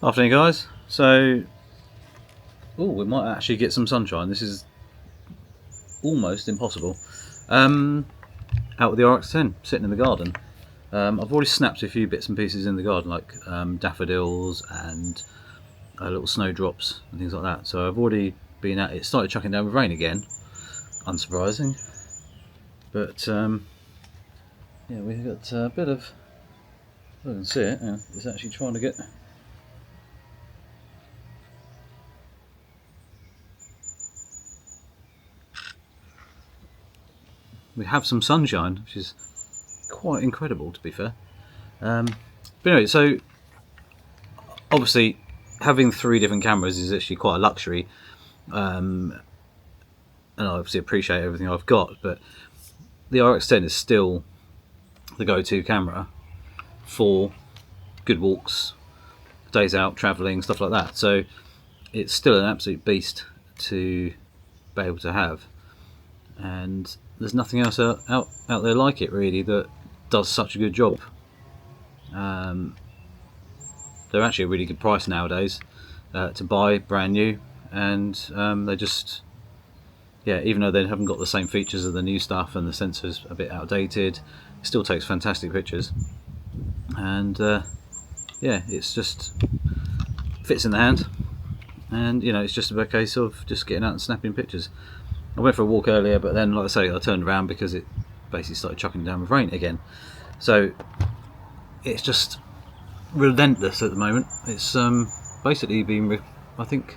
Afternoon, guys. So, we might actually get some sunshine. This is almost impossible. Out with the RX10, sitting in the garden. I've already snapped a few bits and pieces in the garden, like daffodils and little snowdrops and things like that. So I've already been at it. It started chucking down with rain again, unsurprising. But yeah, we've got a bit of. I can see it. Yeah, it's actually trying to get. We have some sunshine, which is quite incredible, to be fair. But anyway, so obviously having 3 different cameras is actually quite a luxury, and I obviously appreciate everything I've got. But the RX10 is still the go-to camera for good walks, days out, travelling, stuff like that. So it's still an absolute beast to be able to have, and there's nothing else out there like it really that does such a good job. They're actually a really good price nowadays to buy brand new, and they just, yeah, even though they haven't got the same features of the new stuff and the sensor's a bit outdated, it still takes fantastic pictures. And yeah, it's just fits in the hand, and you know, it's just a case of just getting out and snapping pictures. I went for a walk earlier, but then, like I say, I turned around because it basically started chucking down with rain again. So it's just relentless at the moment. It's basically been, I think,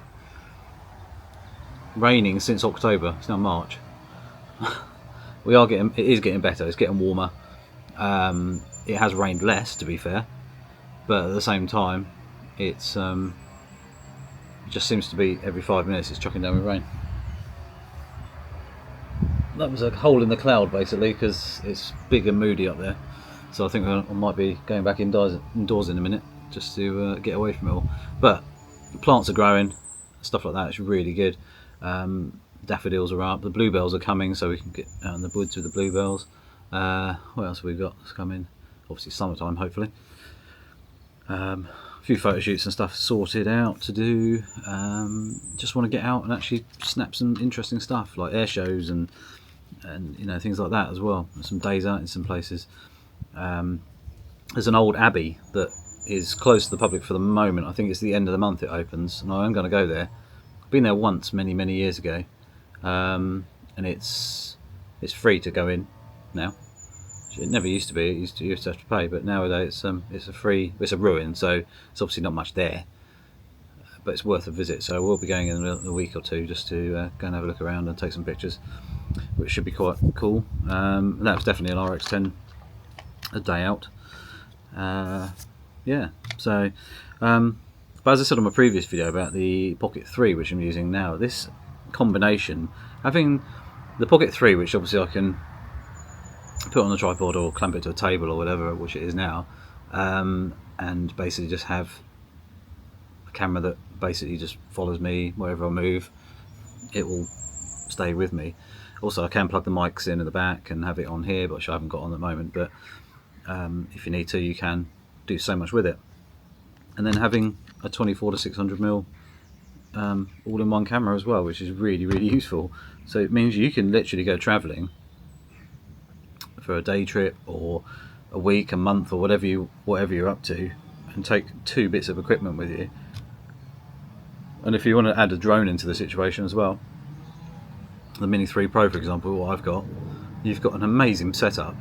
raining since October. It's now March. It is getting better. It's getting warmer. It has rained less, to be fair, but at the same time, it just seems to be every 5 minutes it's chucking down with rain. That was a hole in the cloud basically, because it's big and moody up there. So I think I might be going back indoors in a minute just to get away from it all. But the plants are growing, stuff like that. It's really good. Daffodils are up, the bluebells are coming, so we can get out in the woods with the bluebells. What else have we got that's coming? Obviously summertime, hopefully. A few photo shoots and stuff sorted out to do. Just want to get out and actually snap some interesting stuff, like air shows and you know, things like that as well. Some days out in some places. There's an old abbey that is closed to the public for the moment. I think it's the end of the month it opens, and I am going to go there. I've been there once many years ago, and it's free to go in now. It never used to be. You used to have to pay, but nowadays it's a free. It's a ruin, so it's obviously not much there, but it's worth a visit. So we'll be going in a week or two just to go and have a look around and take some pictures, which should be quite cool. That was definitely an RX10 a day out. Yeah, so but as I said on my previous video about the Pocket 3, which I'm using now, this combination, having the Pocket 3, which obviously I can put on a tripod or clamp it to a table or whatever, which it is now, and basically just have a camera that basically just follows me wherever I move. It will stay with me. Also, I can plug the mics in at the back and have it on here, which I haven't got on at the moment, but if you need to, you can do so much with it. And then having a 24 to 600mm all-in-one camera as well, which is really useful. So it means you can literally go travelling for a day trip or a week, a month, or whatever you're up to, and take 2 bits of equipment with you. And if you want to add a drone into the situation as well, the Mini 3 Pro, for example, what I've got, you've got an amazing setup.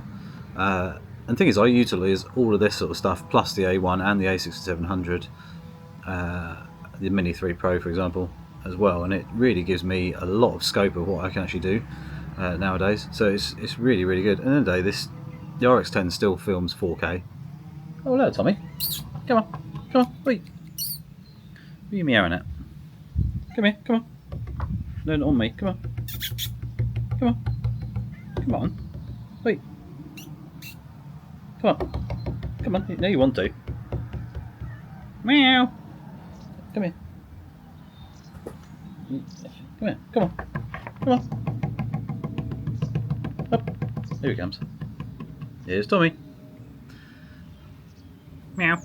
And the thing is, I utilise all of this sort of stuff, plus the A1 and the A6700, the Mini 3 Pro, for example, as well. And it really gives me a lot of scope of what I can actually do nowadays. So it's really good. At the end of the day, the RX10 still films 4K. Oh, hello, Tommy. Come on, wait. What are you meowing at? Come here, come on. No, not on me. Come on. Wait. Come on. No, you want to. Meow. Come here. Come on. Up. Here he comes. Here's Tommy. Meow.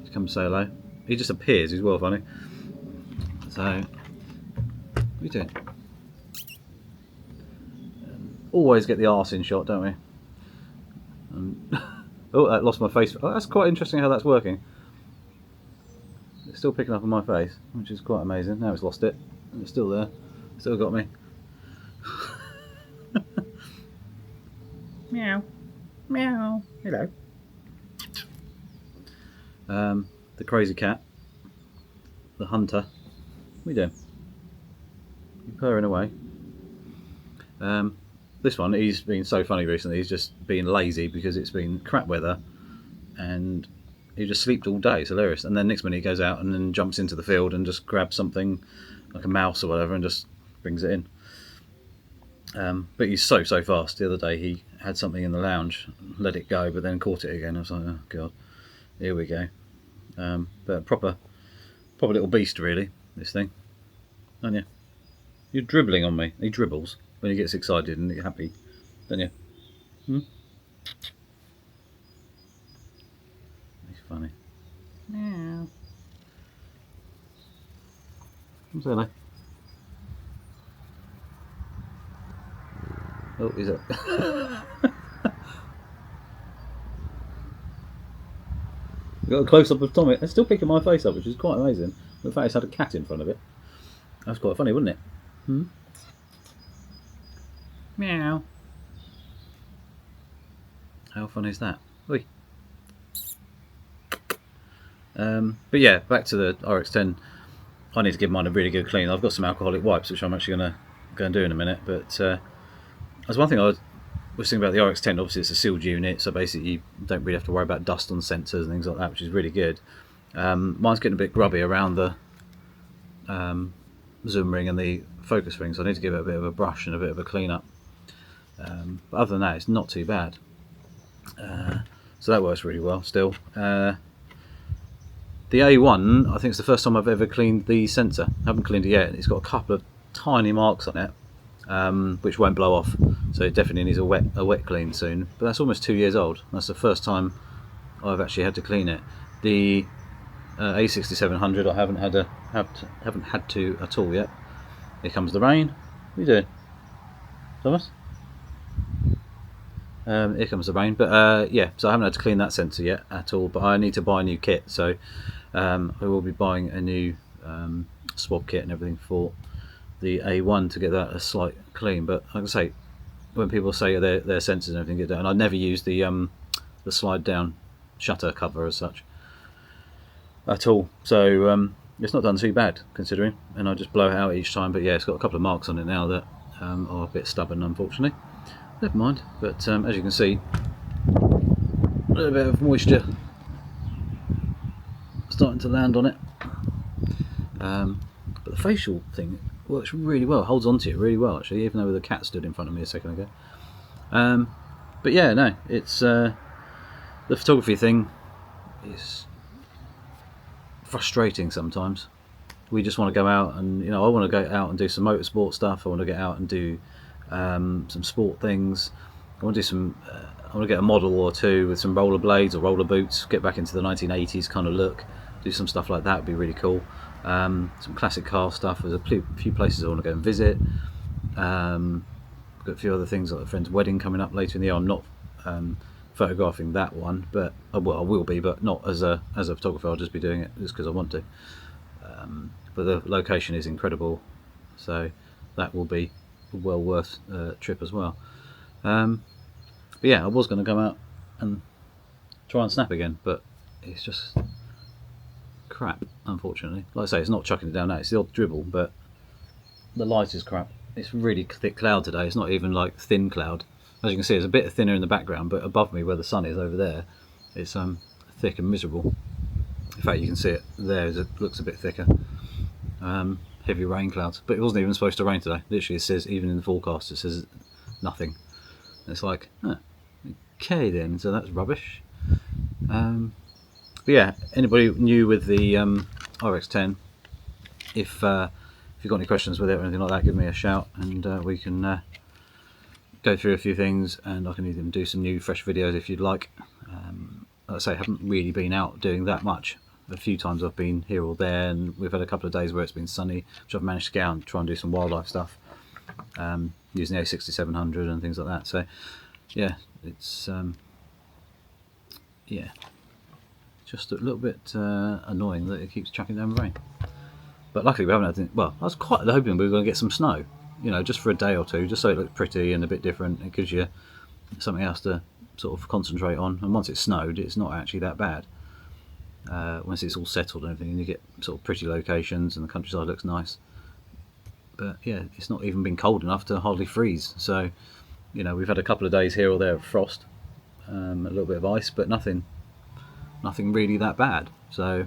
He's come say hello. He just appears, he's well funny. So, what are you doing? Always get the arse in shot, don't we? Oh, I lost my face. Oh, that's quite interesting how that's working. It's still picking up on my face, which is quite amazing. Now it's lost it. It's still there. Still got me. Meow. Meow. Hello. The crazy cat. The hunter. What are you doing? You're purring away. This one, he's been so funny recently. He's just been lazy because it's been crap weather, and he just sleeps all day. It's hilarious. And then next minute he goes out and then jumps into the field and just grabs something like a mouse or whatever and just brings it in. But he's so fast. The other day he had something in the lounge, let it go, but then caught it again. I was like, oh god, here we go. But proper little beast, really. This thing, aren't you? You're dribbling on me. He dribbles when he gets excited and happy, don't you? He's funny. Meow. Come say hello. Oh, is it? Got a close up of Tommy. It's still picking my face up, which is quite amazing. The fact it's had a cat in front of it. That's quite funny, wouldn't it? Meow. How fun is that? Oi. But yeah, back to the RX10. I need to give mine a really good clean. I've got some alcoholic wipes, which I'm actually going to go and do in a minute. But that's one thing I was thinking about the RX10. Obviously, it's a sealed unit, so basically you don't really have to worry about dust on sensors and things like that, which is really good. Mine's getting a bit grubby around the zoom ring and the focus ring, so I need to give it a bit of a brush and a bit of a clean up. But other than that, it's not too bad. So that works really well still. The A1, I think it's the first time I've ever cleaned the sensor. I haven't cleaned it yet. It's got a couple of tiny marks on it, which won't blow off. So it definitely needs a wet clean soon. But that's almost 2 years old. That's the first time I've actually had to clean it. The A6700 I haven't had to at all yet. Here comes the rain. What are you doing, Thomas? Here comes the rain. But yeah, so I haven't had to clean that sensor yet at all. But I need to buy a new kit, so I will be buying a new swab kit and everything for the A1 to get that a slight clean. But like I say, when people say their sensors and everything get done, I never use the slide down shutter cover as such at all. So it's not done too bad considering, and I just blow it out each time. But yeah, it's got a couple of marks on it now that are a bit stubborn, unfortunately. Never mind. But as you can see, a little bit of moisture starting to land on it. But the facial thing works really well, holds onto it really well actually, even though the cat stood in front of me a second ago. But yeah, no, it's the photography thing is frustrating sometimes. We just want to go out and, I want to go out and do some motorsport stuff. I want to get out and do some sport things. I want to do some I want to get a model or two with some roller blades or roller boots, get back into the 1980s kind of look, do some stuff like that would be really cool. Some classic car stuff. There's a few places I want to go and visit. Got a few other things, like a friend's wedding coming up later in the year. I'm not photographing that one, but well, I will be, but not as a photographer. I'll just be doing it just because I want to. But the location is incredible, so that will be well worth a trip as well. But yeah, I was going to come out and try and snap again, but it's just crap, unfortunately. Like I say, it's not chucking it down now, it's the odd dribble, but the light is crap. It's really thick cloud today. It's not even like thin cloud. As you can see, it's a bit thinner in the background, but above me where the sun is over there, it's thick and miserable. In fact, you can see it there, it looks a bit thicker. Heavy rain clouds, but it wasn't even supposed to rain today. Literally, it says, even in the forecast, it says nothing. And it's like, okay then, so that's rubbish. But yeah, anybody new with the RX10, if you've got any questions with it or anything like that, give me a shout, and we can go through a few things, and I can even do some new fresh videos if you'd like. Like I say, I haven't really been out doing that much a few times I've been here or there, and we've had a couple of days where it's been sunny, which I've managed to get out and try and do some wildlife stuff, using the A6700 and things like that. So yeah, it's yeah, just a little bit annoying that it keeps chucking down rain. But luckily we haven't had any, well, I was quite hoping we were going to get some snow, you know, just for a day or two, just so it looks pretty and a bit different. It gives you something else to sort of concentrate on, and once it's snowed, it's not actually that bad. Once it's all settled and everything, and you get sort of pretty locations and the countryside looks nice. But yeah, it's not even been cold enough to hardly freeze. So, you know, we've had a couple of days here or there of frost, a little bit of ice, but nothing really that bad. So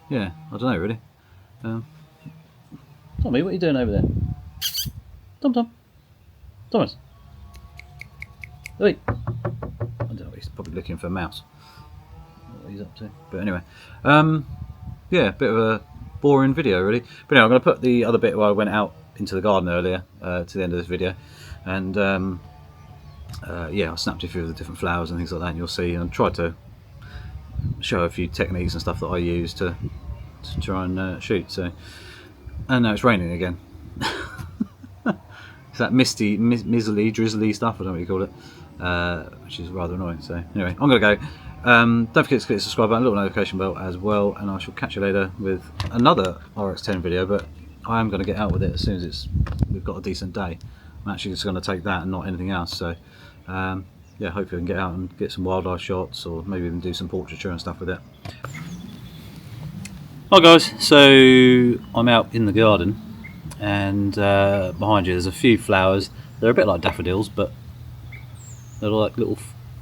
yeah, I don't know really. Tommy, what are you doing over there? Thomas. Wait. I don't know, he's probably looking for a mouse. What he's up to. But anyway, yeah, bit of a boring video really. But anyway, I'm going to put the other bit where I went out into the garden earlier to the end of this video, and yeah, I snapped a few of the different flowers and things like that, and you'll see. And I tried to show a few techniques and stuff that I use to try and shoot. So, and now it's raining again. It's that misty, mizzly, drizzly stuff, I don't know what you call it, which is rather annoying. So anyway, I'm going to go. Don't forget to click the subscribe button, little notification bell as well, and I shall catch you later with another RX10 video, but I am going to get out with it as soon as we've got a decent day. I'm actually just going to take that and not anything else. So yeah, hopefully I can get out and get some wildlife shots, or maybe even do some portraiture and stuff with it. Hi guys, so I'm out in the garden, and behind you there's a few flowers. They're a bit like daffodils, but they're like little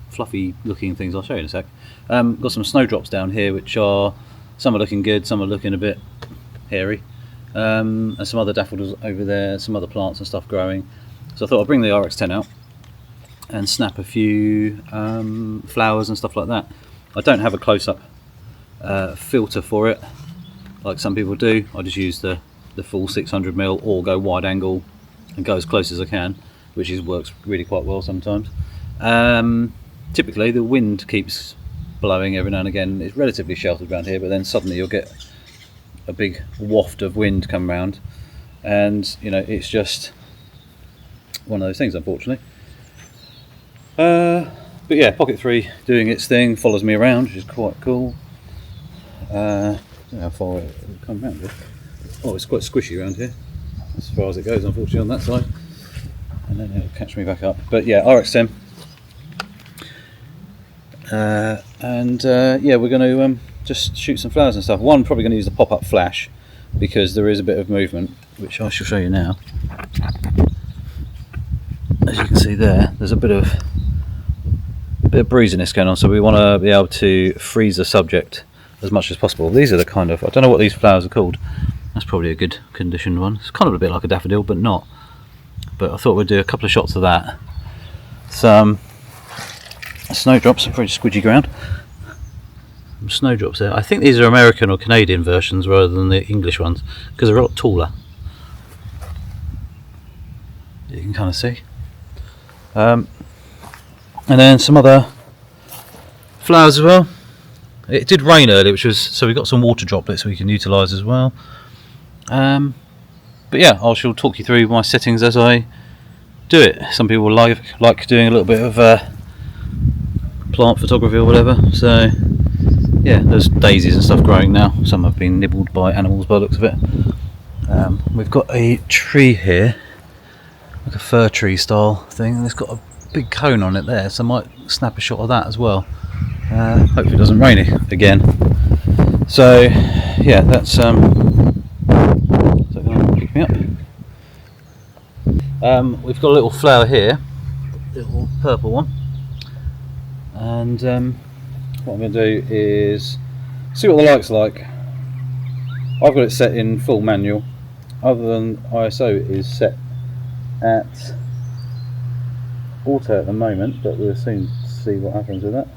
fluffy looking things. I'll show you in a sec. Got some snowdrops down here, which are, some are looking good, some are looking a bit hairy, and some other daffodils over there, some other plants and stuff growing. So I thought I'd bring the RX10 out and snap a few flowers and stuff like that. I don't have a close-up filter for it like some people do. I just use the full 600mm or go wide angle and go as close as I can, which works really quite well sometimes. Typically the wind keeps blowing every now and again. It's relatively sheltered around here, but then suddenly you'll get a big waft of wind come round, and you know, it's just one of those things, unfortunately. But yeah, Pocket 3 doing its thing, follows me around, which is quite cool. I don't know how far it will come round here. Oh, it's quite squishy around here, as far as it goes, unfortunately, on that side. And then it'll catch me back up. But yeah, RX10. Yeah, we're going to just shoot some flowers and stuff. One, probably going to use the pop-up flash, because there is a bit of movement, which I shall show you now. As you can see there, there's a bit of breeziness going on, so we want to be able to freeze the subject as much as possible. These are the kind of, I don't know what these flowers are called. That's probably a good conditioned one. It's kind of a bit like a daffodil, but not. But I thought we'd do a couple of shots of that. Some snowdrops, some pretty squidgy ground. Some snowdrops there. I think these are American or Canadian versions rather than the English ones, because they're a lot taller. You can kind of see. And then some other flowers as well. It did rain earlier, which was, so we got some water droplets we can utilise as well. But yeah, I shall talk you through my settings as I do it. Some people like doing a little bit of plant photography or whatever. So yeah, there's daisies and stuff growing now. Some have been nibbled by animals by the looks of it. We've got a tree here, like a fir tree style thing, and it's got a big cone on it there, so I might snap a shot of that as well. Hopefully it doesn't rain again. So yeah, that's pick me up. We've got a little flower here, little purple one, and what I'm going to do is see what the light's like. I've got it set in full manual, other than ISO is set at auto at the moment, but we'll soon see what happens with that.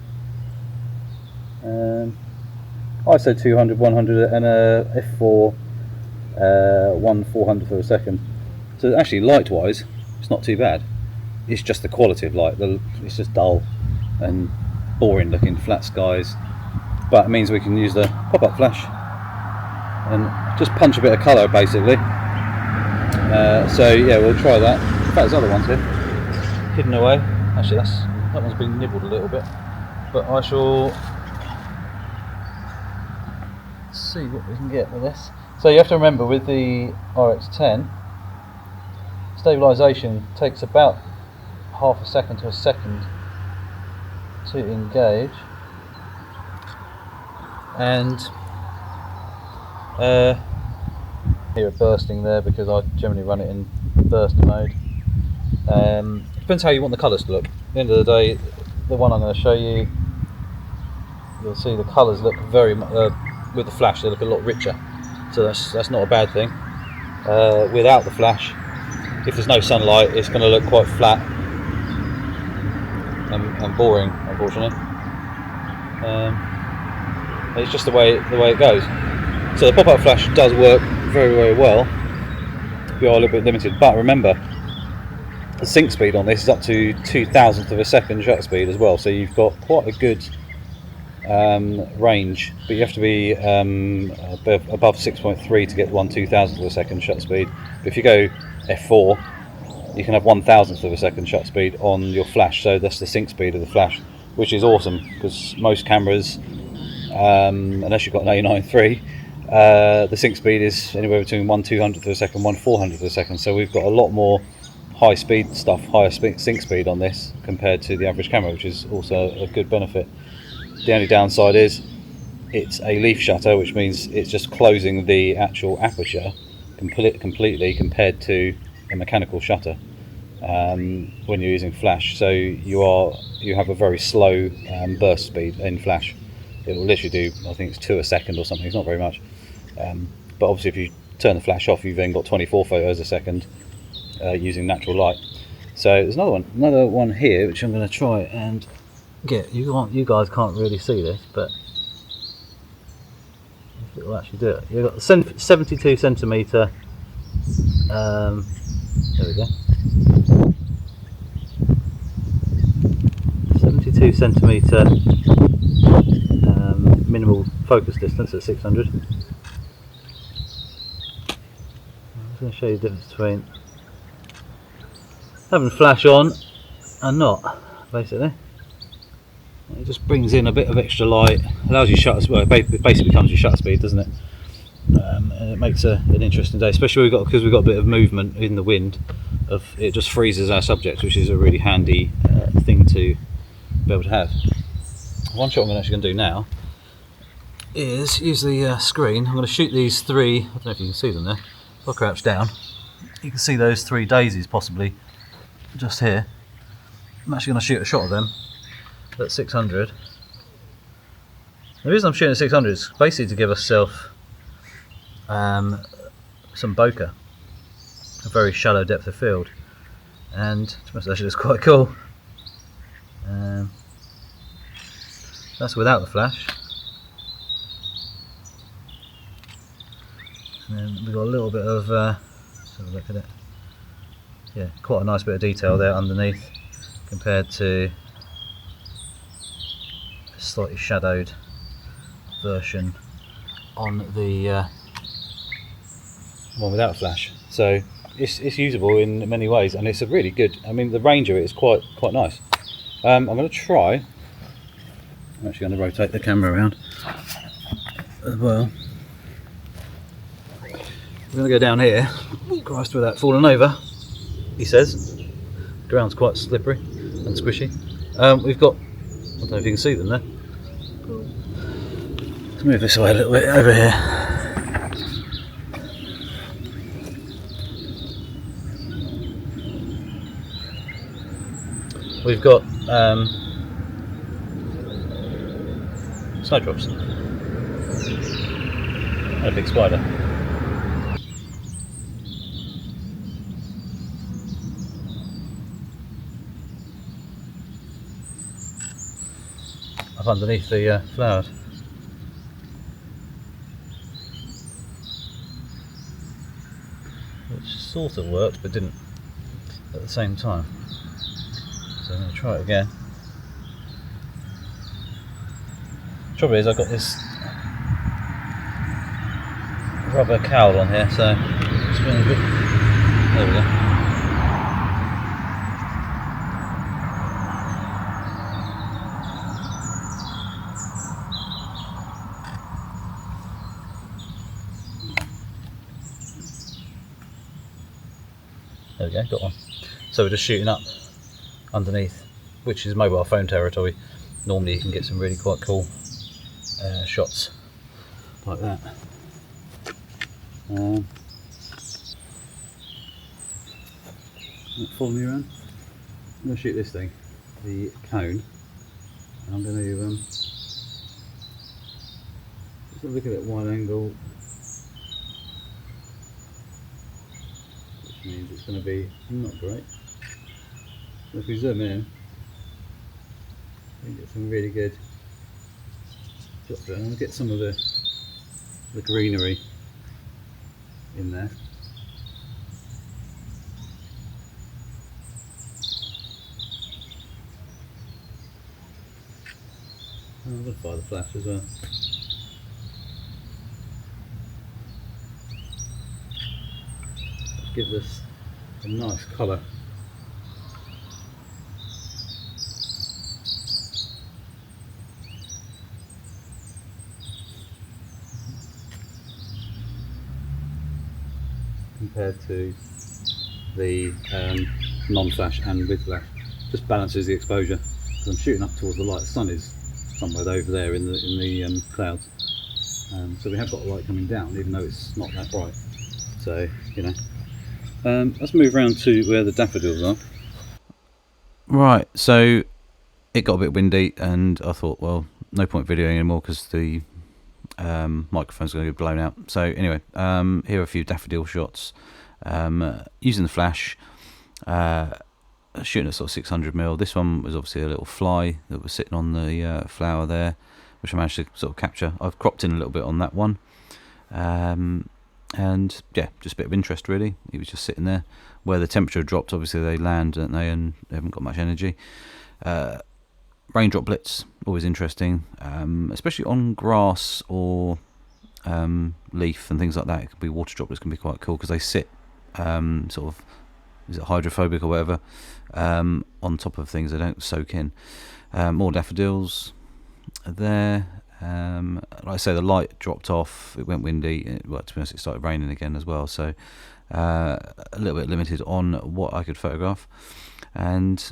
ISO 200, 100 and a f4 1 400 for a second. So actually light wise it's not too bad. It's just the quality of light, it's just dull and boring looking, flat skies, but it means we can use the pop-up flash and just punch a bit of colour basically. So yeah, we'll try that. In fact, there's other ones here hidden away. Actually, that one's been nibbled a little bit, but I shall see what we can get with this. So you have to remember, with the RX10, stabilisation takes about half a second to a second to engage, and hear it bursting there because I generally run it in burst mode. Depends how you want the colours to look. At the end of the day, the one I'm going to show you, you'll see the colours look very with the flash, they look a lot richer, so that's not a bad thing. Without the flash, if there's no sunlight, it's going to look quite flat and boring, unfortunately. It's just the way it goes. So the pop-up flash does work very, very well. We are a little bit limited, but remember, the sync speed on this is up to 0.002 of a second shutter speed as well, so you've got quite a good range, but you have to be above 6.3 to get 1/2000th of a second shutter speed. But if you go f4, you can have 1/1000th of a second shutter speed on your flash, so that's the sync speed of the flash, which is awesome because most cameras, unless you've got an A9 III, the sync speed is anywhere between 1/200th of a second, 1/400th of a second, so we've got a lot more high speed stuff, higher sync speed on this compared to the average camera, which is also a good benefit. The only downside is it's a leaf shutter, which means it's just closing the actual aperture completely compared to a mechanical shutter when you're using flash. So you have a very slow burst speed in flash. It will literally do, I think it's 2 a second or something. It's not very much, but obviously if you turn the flash off, you've then got 24 photos a second using natural light. So there's another one here which I'm going to try and get. You guys can't really see this, but if it will actually do it. You've got 72 centimetre. There we go. 72 centimetre minimal focus distance at 600. I'm just going to show you the difference between having flash on and not, basically. It just brings in a bit of extra light, allows you shutter, well, it basically becomes your shutter speed, doesn't it? And it makes an interesting day, especially because we've got a bit of movement in the wind. It just freezes our subject, which is a really handy thing to be able to have. One shot I'm actually going to do now is use the screen. I'm going to shoot these 3. I don't know if you can see them there. If I crouch down, you can see those 3 daisies possibly just here. I'm actually going to shoot a shot of them at 600. The reason I'm shooting at 600 is basically to give ourselves some bokeh, a very shallow depth of field, and to be honest, actually it's quite cool. That's without the flash, and then we've got a little bit of let's have a look at it. Yeah, quite a nice bit of detail there underneath compared to a slightly shadowed version on the one without a flash. So it's usable in many ways, and it's a really good, I mean the range of it is quite nice. I'm going to try, I'm actually going to rotate the camera around as well. We're going to go down here. Christ, without falling over, he says. The ground's quite slippery and squishy. We've got, I don't know if you can see them there. Let's move this away a little bit over here. We've got snowdrops and a big spider. Up underneath the flowers. Which sort of worked but didn't at the same time. So I'm going to try it again. Trouble is, I've got this rubber cowl on here, so it's been a bit. There we go. There we go, got one. So we're just shooting up underneath, which is mobile phone territory. Normally you can get some really quite cool shots like that. Follow me around. I'm going to shoot this thing, the cone, and I'm going to just look at it wide angle, which means it's going to be not great. So if we zoom in, we can get some really good shots there. I'm going to get some of the greenery in there. Oh, I'm going to fire the flash as well. That gives us a nice colour. Compared to the non-flash and with flash, just balances the exposure. Because I'm shooting up towards the light. The sun is somewhere over there in the clouds, so we have got light coming down, even though it's not that bright. So you know, let's move around to where the daffodils are. Right, so it got a bit windy, and I thought, well, no point videoing anymore because the microphone's going to get blown out. So anyway, here are a few daffodil shots using the flash, shooting at sort of 600mm. This one was obviously a little fly that was sitting on the flower there, which I managed to sort of capture. I've cropped in a little bit on that one, and yeah, just a bit of interest really. He was just sitting there. Where the temperature dropped, obviously they land, don't they, and they haven't got much energy. Rain droplets, always interesting, especially on grass or leaf and things like that. It can be water droplets, can be quite cool because they sit sort of, is it hydrophobic or whatever, on top of things. They don't soak in. More daffodils there. Like I say, the light dropped off. It went windy. Well, to be honest, it started raining again as well. So a little bit limited on what I could photograph, and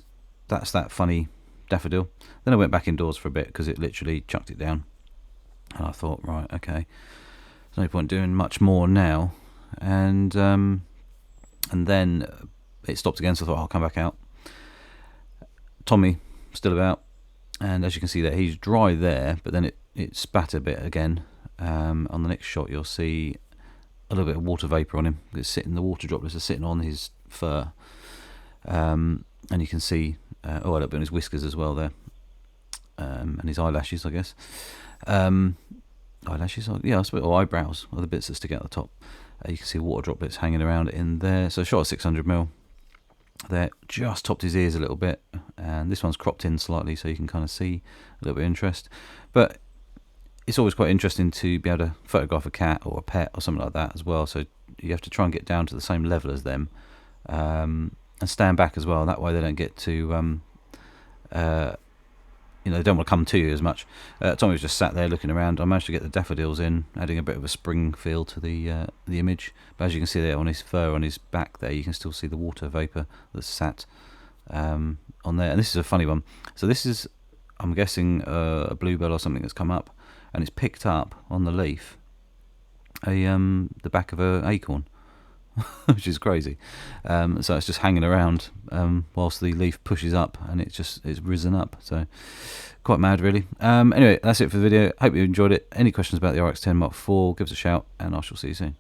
that's that funny daffodil. Then I went back indoors for a bit because it literally chucked it down, and I thought, right, okay, there's no point doing much more now. And then it stopped again, so I thought I'll come back out. Tommy still about, and as you can see there, he's dry there, but then it spat a bit again. On the next shot you'll see a little bit of water vapour on him. It's sitting, the water droplets are sitting on his fur, and you can see a little bit on his whiskers as well there, and his eyelashes, I guess. Eyelashes, yeah, I suppose, or eyebrows are the bits that stick out the top. You can see water droplets hanging around in there. So I shot at 600mm there, just topped his ears a little bit, and this one's cropped in slightly so you can kind of see a little bit of interest. But it's always quite interesting to be able to photograph a cat or a pet or something like that as well. So you have to try and get down to the same level as them, and stand back as well. That way they don't get to you know, they don't want to come to you as much. Tommy was just sat there looking around. I managed to get the daffodils in, adding a bit of a spring feel to the image. But as you can see there on his fur, on his back there, you can still see the water vapour that's sat on there. And this is a funny one. So this is, I'm guessing, a bluebell or something that's come up, and it's picked up on the leaf the back of an acorn, which is crazy. So it's just hanging around whilst the leaf pushes up, and it's risen up. So quite mad, really. Anyway, that's it for the video. Hope you enjoyed it. Any questions about the RX10 Mark IV, give us a shout, and I shall see you soon.